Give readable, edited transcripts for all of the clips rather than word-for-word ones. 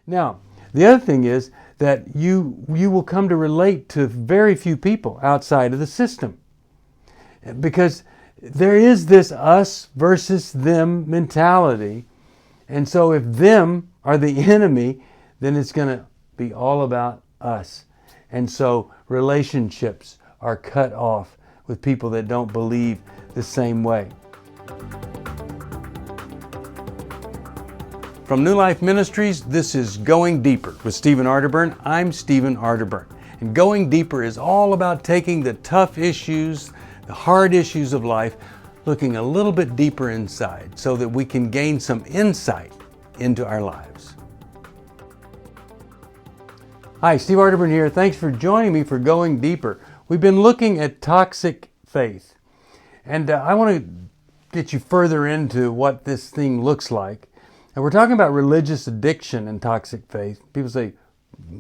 Now, the other thing is that you will come to relate to very few people outside of the system, because there is this us versus them mentality. And so if them are the enemy, then it's going to be all about us. And so relationships are cut off with people that don't believe the same way. From New Life Ministries, this is Going Deeper with Stephen Arterburn. I'm Stephen Arterburn. And Going Deeper is all about taking the tough issues, the hard issues of life, looking a little bit deeper inside so that we can gain some insight into our lives. Hi, Steve Arterburn here. Thanks for joining me for Going Deeper. We've been looking at toxic faith. And I want to get you further into what this thing looks like. And we're talking about religious addiction and toxic faith. People say,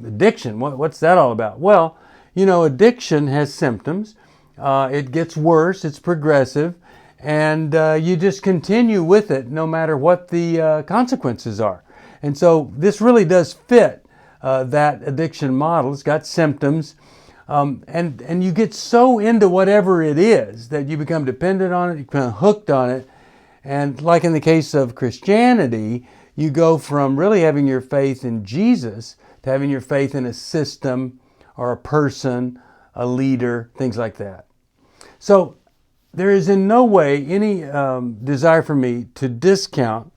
addiction, what's that all about? Well, you know, addiction has symptoms. It gets worse, it's progressive, and you just continue with it no matter what the consequences are. And so this really does fit that addiction model. It's got symptoms, and you get so into whatever it is that you become dependent on it, you become hooked on it. And like in the case of Christianity, you go from really having your faith in Jesus to having your faith in a system or a person, a leader, things like that. So there is in no way any desire for me to discount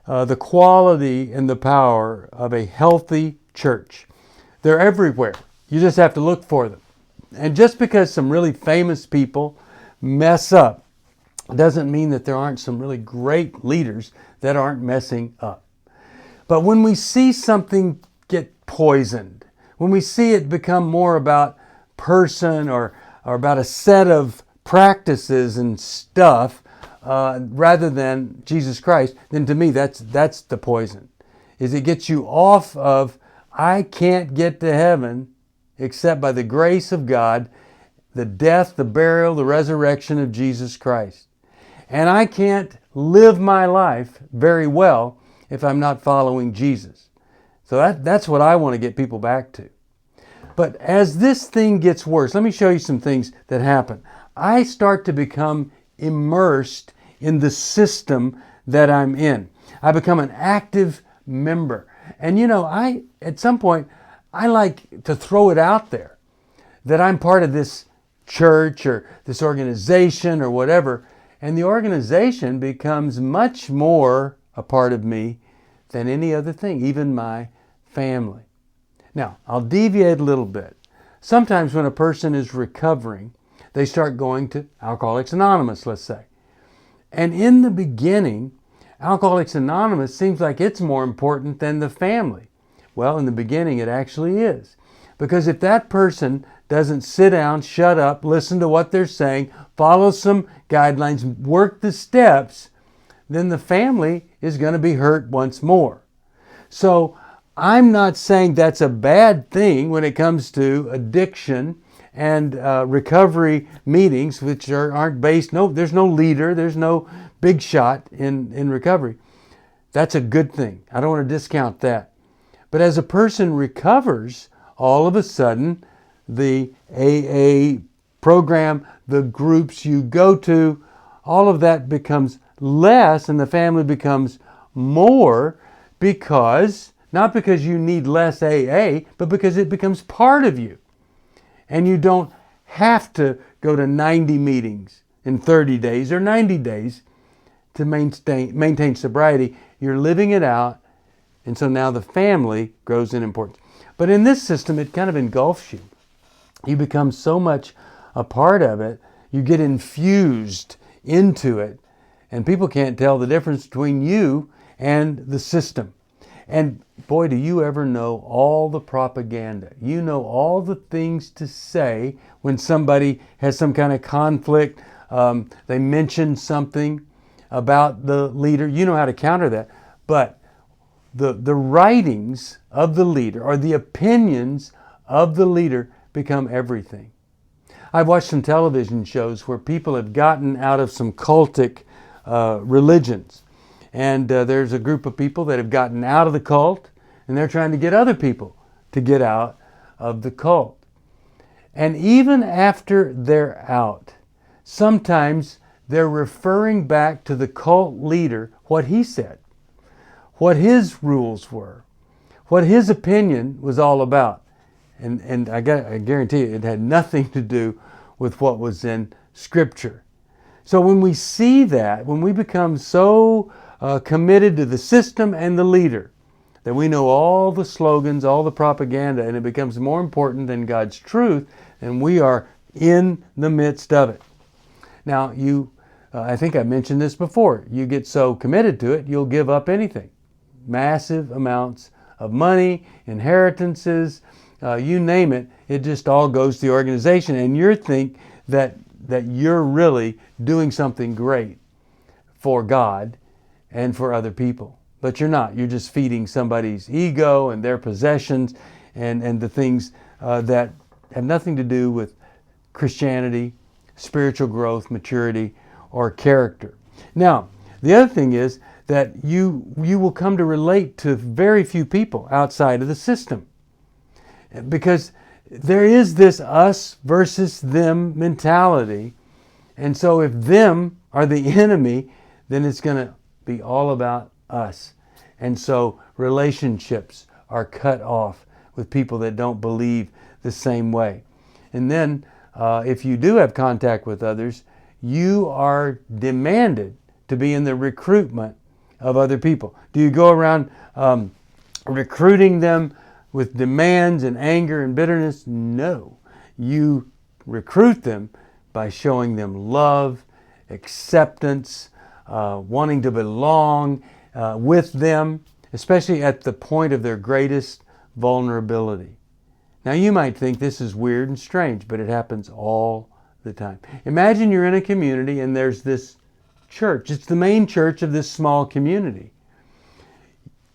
the quality and the power of a healthy church. They're everywhere. You just have to look for them. And just because some really famous people mess up doesn't mean that there aren't some really great leaders that aren't messing up. But when we see something get poisoned, when we see it become more about person or about a set of practices and stuff rather than Jesus Christ, then to me that's the poison. Is it gets you off of, I can't get to heaven except by the grace of God, the death, the burial, the resurrection of Jesus Christ. And I can't live my life very well if I'm not following Jesus. So that's what I want to get people back to. But as this thing gets worse, let me show you some things that happen. I start to become immersed in the system that I'm in. I become an active member. And you know, at some point, I like to throw it out there that I'm part of this church or this organization or whatever. And the organization becomes much more a part of me than any other thing, even my family. Now, I'll deviate a little bit. Sometimes when a person is recovering, they start going to Alcoholics Anonymous, let's say. And in the beginning, Alcoholics Anonymous seems like it's more important than the family. Well, in the beginning, it actually is. Because if that person doesn't sit down, shut up, listen to what they're saying, follow some guidelines, work the steps, then the family is going to be hurt once more. So I'm not saying that's a bad thing when it comes to addiction and recovery meetings, which aren't based, there's no leader, there's no big shot in recovery. That's a good thing. I don't want to discount that. But as a person recovers, all of a sudden, the AA program, the groups you go to, all of that becomes less and the family becomes more not because you need less AA, but because it becomes part of you. And you don't have to go to 90 meetings in 30 days or 90 days to maintain sobriety. You're living it out, and so now the family grows in importance. But in this system, it kind of engulfs you. You become so much a part of it, you get infused into it, and people can't tell the difference between you and the system. And boy, do you ever know all the propaganda. You know all the things to say when somebody has some kind of conflict. They mention something about the leader. You know how to counter that. But the writings of the leader or the opinions of the leader become everything. I've watched some television shows where people have gotten out of some cultic religions. And there's a group of people that have gotten out of the cult, and they're trying to get other people to get out of the cult. And even after they're out, sometimes they're referring back to the cult leader, what he said, what his rules were, what his opinion was all about. And I guarantee you, it had nothing to do with what was in Scripture. So when we see that, when we become so committed to the system and the leader, that we know all the slogans, all the propaganda, and it becomes more important than God's truth, and we are in the midst of it. Now, I think I mentioned this before, you get so committed to it, you'll give up anything. Massive amounts of money, inheritances, you name it, it just all goes to the organization, and you think that you're really doing something great for God and for other people. But you're not. You're just feeding somebody's ego and their possessions and the things that have nothing to do with Christianity, spiritual growth, maturity, or character. Now, the other thing is that you will come to relate to very few people outside of the system. Because there is this us versus them mentality. And so if them are the enemy, then it's going to be all about us. And so relationships are cut off with people that don't believe the same way. And then if you do have contact with others, you are demanded to be in the recruitment of other people. Do you go around recruiting them with demands and anger and bitterness? No. You recruit them by showing them love, acceptance, wanting to belong with them, especially at the point of their greatest vulnerability. Now you might think this is weird and strange, but it happens all the time. Imagine you're in a community and there's this church. It's the main church of this small community.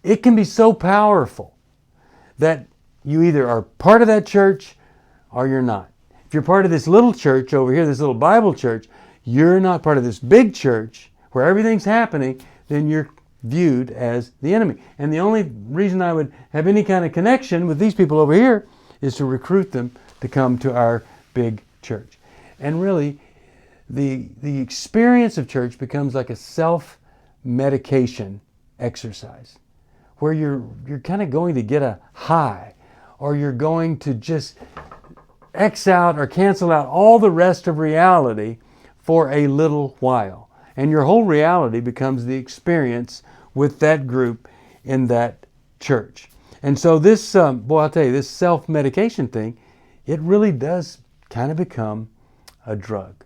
It can be so powerful that you either are part of that church or you're not. If you're part of this little church over here, this little Bible church, you're not part of this big church where everything's happening, then you're viewed as the enemy. And the only reason I would have any kind of connection with these people over here is to recruit them to come to our big church. And really, the experience of church becomes like a self-medication exercise, where you're kind of going to get a high, or you're going to just X out or cancel out all the rest of reality for a little while. And your whole reality becomes the experience with that group in that church. And so this, I'll tell you, this self-medication thing, it really does kind of become a drug.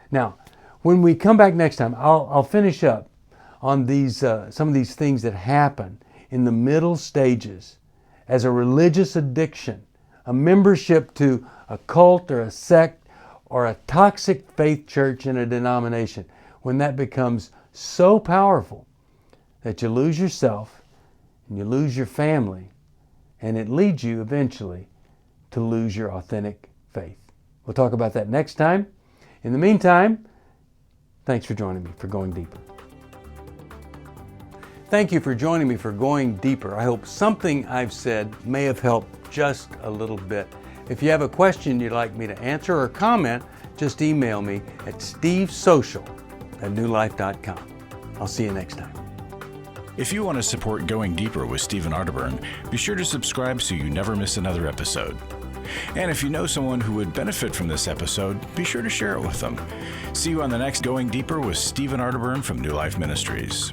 Now, when we come back next time, I'll finish up on these some of these things that happen in the middle stages as a religious addiction, a membership to a cult or a sect or a toxic faith church in a denomination, when that becomes so powerful that you lose yourself and you lose your family, and it leads you eventually to lose your authentic faith. We'll talk about that next time. In the meantime, thanks for joining me for Going Deeper. Thank you for joining me for Going Deeper. I hope something I've said may have helped just a little bit. If you have a question you'd like me to answer or comment, just email me at stevesocial@newlife.com. I'll see you next time. If you want to support Going Deeper with Stephen Arterburn, be sure to subscribe so you never miss another episode. And if you know someone who would benefit from this episode, be sure to share it with them. See you on the next Going Deeper with Stephen Arterburn from New Life Ministries.